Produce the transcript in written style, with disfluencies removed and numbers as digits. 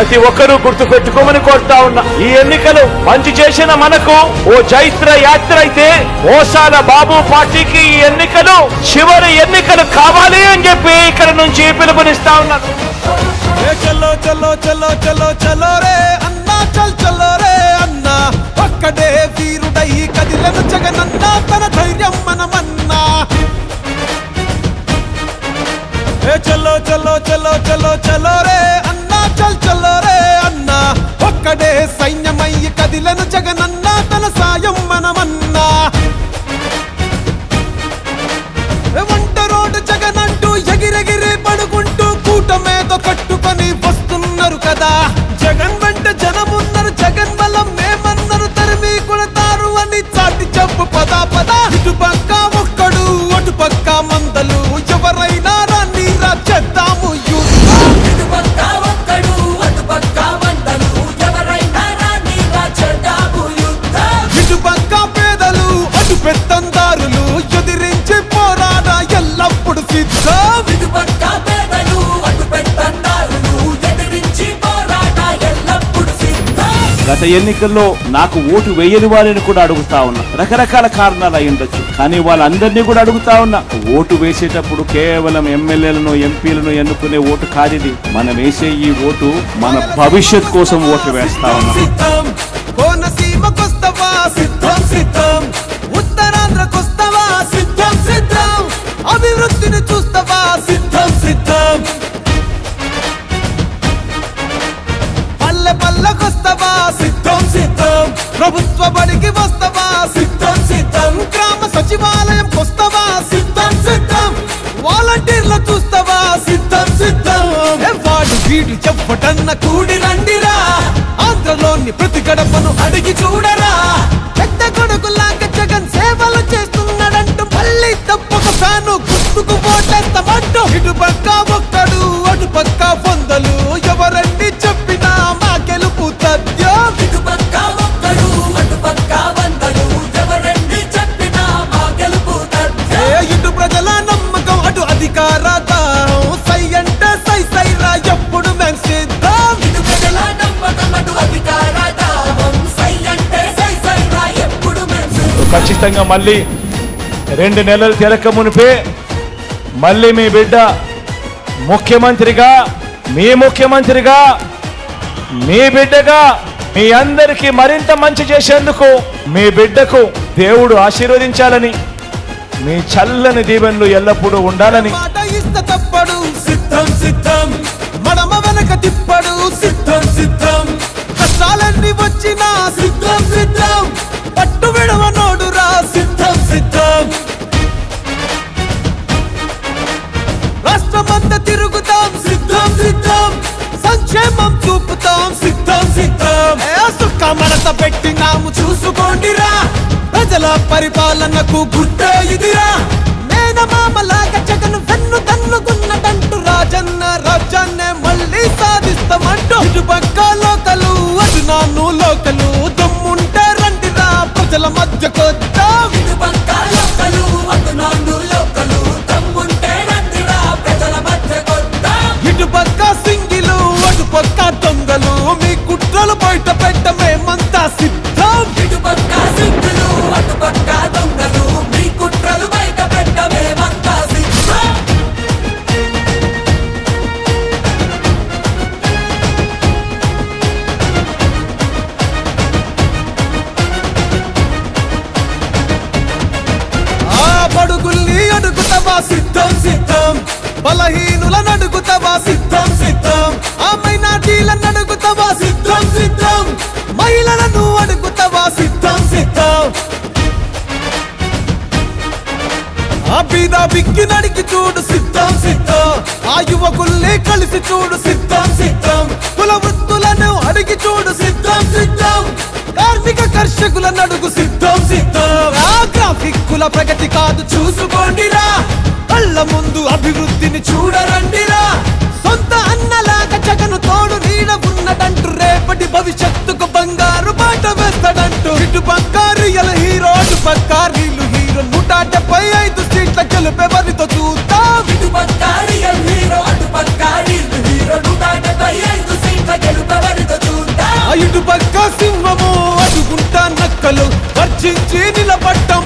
ప్రతి ఒక్కరూ గుర్తు పెట్టుకోమని కోరుతా ఉన్నా. ఈ ఎన్నికలు మంచి చేసిన మనకు ఓ చైత్ర యాత్ర అయితే, మోసాల బాబు పార్టీకి ఈ ఎన్నికలు చివరి ఎన్నికలు కావాలి అని చెప్పి ఇక్కడ నుంచి పిలుపునిస్తా ఉన్నారు. చలో చలో చలో చలో చలో రే అన్నా, చల్ చలో రే అన్నా, ఒక్కడే వీరుడై కదిలను జగనన్నా, తన ధైర్యం మనమన్నా. చలో చలో చలో చలో చలో రే అన్నా, చల్ చలో రే అన్నా, ఒక్కడే సైన్యమై కదిలను జగనన్నా, తన సాయం మనమన్నా. వంట రోడ్డు జగనంటూ ఎగిరెగిరి పడుకుంటూ కూటమేదో కట్టుకొని వస్తున్నారు కదా. జగన్ వెంట జనమున్నారు, జగన్ బలం మేమన్నారు, తరిమి కొడతారు అని చాటి చెప్పు పదా పదా. ఇటుపక్క ఒక్కడు అటుపక్క మందలు, ఎవరైనా రాని రా చేద్దాము యుద్ధం. ఇటుపక్క ఒక్కడు అటుపక్క మందలు, ఎవరైనా రాని రా చేద్దాము యుద్ధం. ఇటుపక్క పేదలు అటు పెత్తందారులు, ఎదిరించి పోరాడ ఎల్లప్పుడు సిద్ధం. ఇటుపక్క పేదలు అటు పెత్తందారులు, ఎదిరించి పోరాట ఎల్లప్పుడు సిద్ధం. గత ఎన్నికల్లో నాకు ఓటు వేయని వారిని కూడా అడుగుతా ఉన్నా. రకరకాల కారణాలు అయి ఉండొచ్చు, కానీ వాళ్ళందరినీ కూడా అడుగుతా ఉన్నా. ఓటు వేసేటప్పుడు కేవలం ఎమ్మెల్యేలను ఎంపీలను ఎన్నుకునే ఓటు కాదిది. మనం వేసే ఈ ఓటు మన భవిష్యత్ కోసం ఓటు వేస్తా ఉన్నాం. సిద్ధం కోనసీమకొస్తవా సిద్ధం సిద్ధం, ఉత్తరాంధ్రకొస్తవా సిద్ధం సిద్ధం, అభివృద్ధిని చూస్తవా సిద్ధం సిద్ధం, పల్లె పల్లెకొస్తవా సిద్ధం సిద్ధం, ప్రభుత్వ బడికి వస్తవా సిద్ధం సిద్ధం, గ్రామ సచివాలయం కొస్తవా సిద్ధం సిద్ధం, వాలంటీర్లు చూస్తవా సిద్ధం సిద్ధం. వాడు వీడు చెప్పటన్న కూడి రండిరా, ఆంధ్రలోని ప్రతి గడపను అడిగి చూడరా. పెద్ద కొడుకులాగా జగన్ సేవలు చేస్తున్నాడంటూ మళ్ళీ తప్పక ఫ్యాను గుర్తుకు ఓటేస్తామంటూ. ఇటుపక్క ఒక్కడు అటుపక్క వందలు, ఎవరండి చెప్పినా మా గెలుపు తథ్యం. ఇటుపక్క ఒక్కడు అటుపక్క వందలు, ఎవరండి చెప్పినా మా గెలుపు తథ్యం. ఇటు ప్రజల నమ్మకం అటు అధికార దాహం, సై అంటే సై సై రా ఎప్పుడు మేం సిద్ధం. ఇటు ప్రజల నమ్మకం అటు అధికార దాహం, సై అంటే సై సై రా ఎప్పుడు మేము సిద్ధం. ఖచ్చితంగా మళ్ళీ 2 నెలలు తిరక మునిపే మళ్ళీ మీ బిడ్డ ముఖ్యమంత్రిగా, మీ ముఖ్యమంత్రిగా, మీ బిడ్డగా మీ అందరికీ మరింత మంచి చేసేందుకు మీ బిడ్డకు దేవుడు ఆశీర్వదించాలని, మీ చల్లని దీవెనలు ఎల్లప్పుడూ ఉండాలని. మాట ఇస్త తప్పడు సిద్ధం సిద్ధం, మడమ వెనక తిప్పడు సిద్ధం సిద్ధం, కష్టాలన్నీ వచ్చినా సిద్ధం సిద్ధం, పట్టు విడవనోడురా సిద్ధం సిద్ధం. రాష్ట్రమంతా తిరుగుతాం సిద్ధం సిద్ధం, సంక్షేమం చూపుతాం సిద్ధం సిద్ధం. సుక్క మడత పెట్టినాము చూసుకోండిరా, ప్రజల పరిపాలనకు గుర్తే ఇదిరా. మేనమామలాగా జగన్ వెన్ను తన్నుకున్నదంటూ రాజన్న రాజ్యాన్నే మళ్ళీ సాధిస్తామంటూ. ఇటుపక్క లోకలు అటు నాన్ను లోకలు, దమ్ముంటే రండిరా ప్రజల మధ్యకొద్దాం. ఇటుపక్క లోకలు అటు నాన్ను లోకలు, దమ్ముంటే రండిరా ప్రజల మధ్యకొద్దాం. ఇటుపక్క సింగిలు అటుపక్క దొంగలు, మీ కుట్రలు బయట పెట్ట మేమంతా సిద్ధం. ఇటుపక్క సిద్ధులు అటుపక్క దొంగలు, మీ కుట్రలు బయట పెట్ట మేమంతా సిద్ధం. ఆ బడుగుల్ని అడుగుతావా సిద్ధం సిద్ధం, బలహీనులను అడుగుతావా సిద్ధం సిద్ధం, ఆ మైనార్టీలను అడుగుతావా సిద్ధం సిద్ధం, మహిళలను అడుగుతావా సిద్ధం సిద్ధం. ఆ బీద బిక్కి నడికి చూడు సిద్ధం సిద్ధం, ఆ యువకుల్ని కలిసి చూడు సిద్ధం సిద్ధం, కుల వృత్తులను అడిగి చూడు సిద్ధం సిద్ధం, కార్మిక కర్షకులను అడుగు సిద్ధం సిద్ధం. ఆ గ్రాఫిక్కుల ప్రగతి కాదు చూసుకోండిరా, కళ్ళ ముందు అభివృద్ధిని చూడరండిరా. సొంత అన్నలాగా జగను తోడు నీడ ఉన్నదంటూ, రేపటి భవిష్యత్తుకు బంగారు బాట వేస్తాడంటూ. ఇటుపక్క రియల్ హీరో అటుపక్క రీలు హీరో, 175 సీట్ల గెలుపెవరితో చూద్దాం. ఇటుపక్క రియల్ హీరో అటుపక్క రీల్ హీరో, 175 సీట్ల గెలుపు పక్క సింహము అడుగుంటా నక్కలు వర్చించి నిలబడ్డం